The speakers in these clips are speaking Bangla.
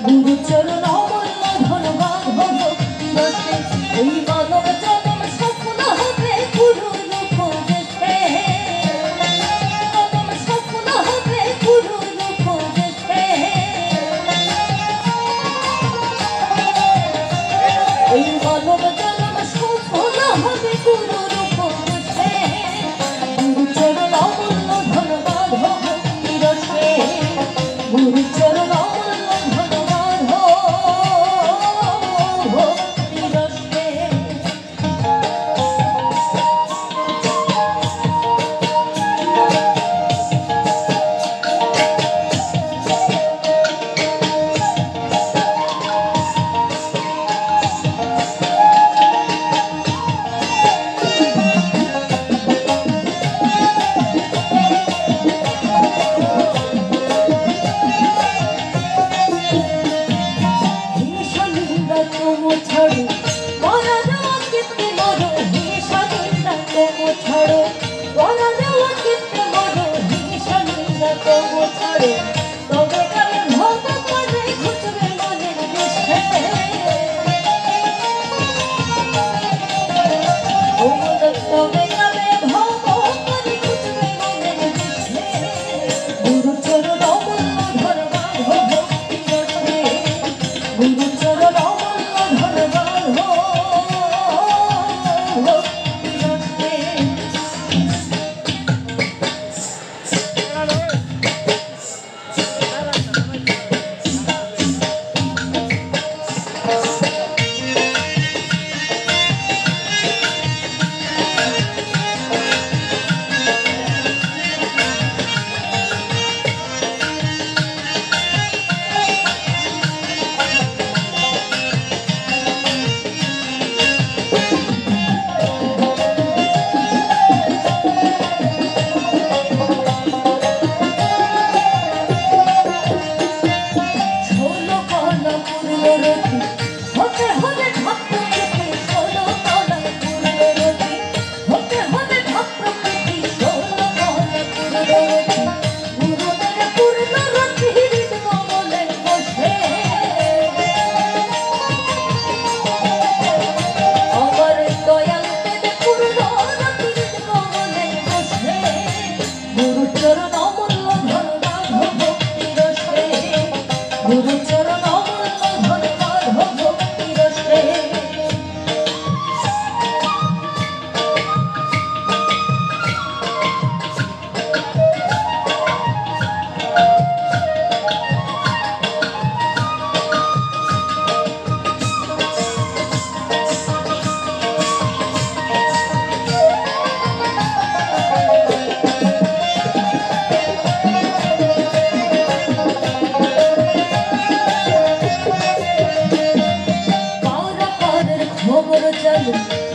গুরুচরণ অমূল্য ধন্যবাদ হলো দিবসে এই মানব জনম সফল হবে গুরুর উপদেশে জনম সফল হবে গুরুর উপদেশে এই মানব জনম সফল হবে গুরুর উপদেশে গুরুচরণ অমূল্য ধন্যবাদ হলো দিবসে গুরুচরণ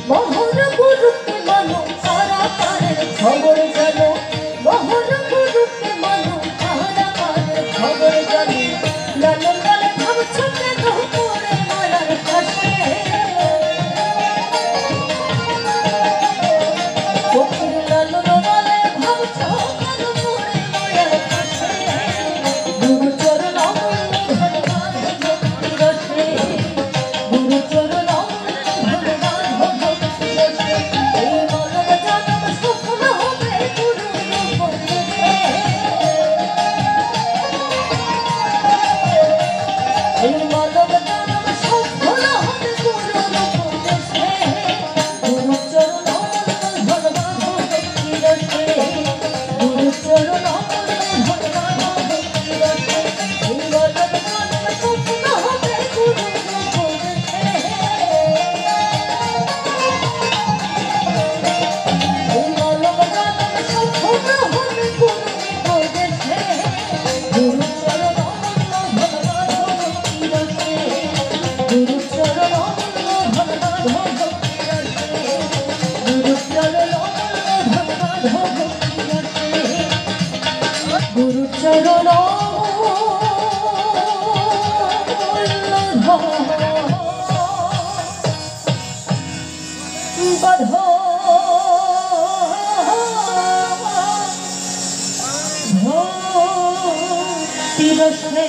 মোহন গুরুকে মানো তারা পারের খবর জানো মোহন গুরুকে মানো তারা পারের খবর জানো লালন লালে ভাবছো কেন পড়ে মায়ার পাশে ফকির লালন লালে ভাবছো কেন পড়ে মায়ার পাশে গুরুচরণ অমূল্য ধন্যবাদ ভক্তি রসে গুরুচরণ গুরুচরণ তিরস্নে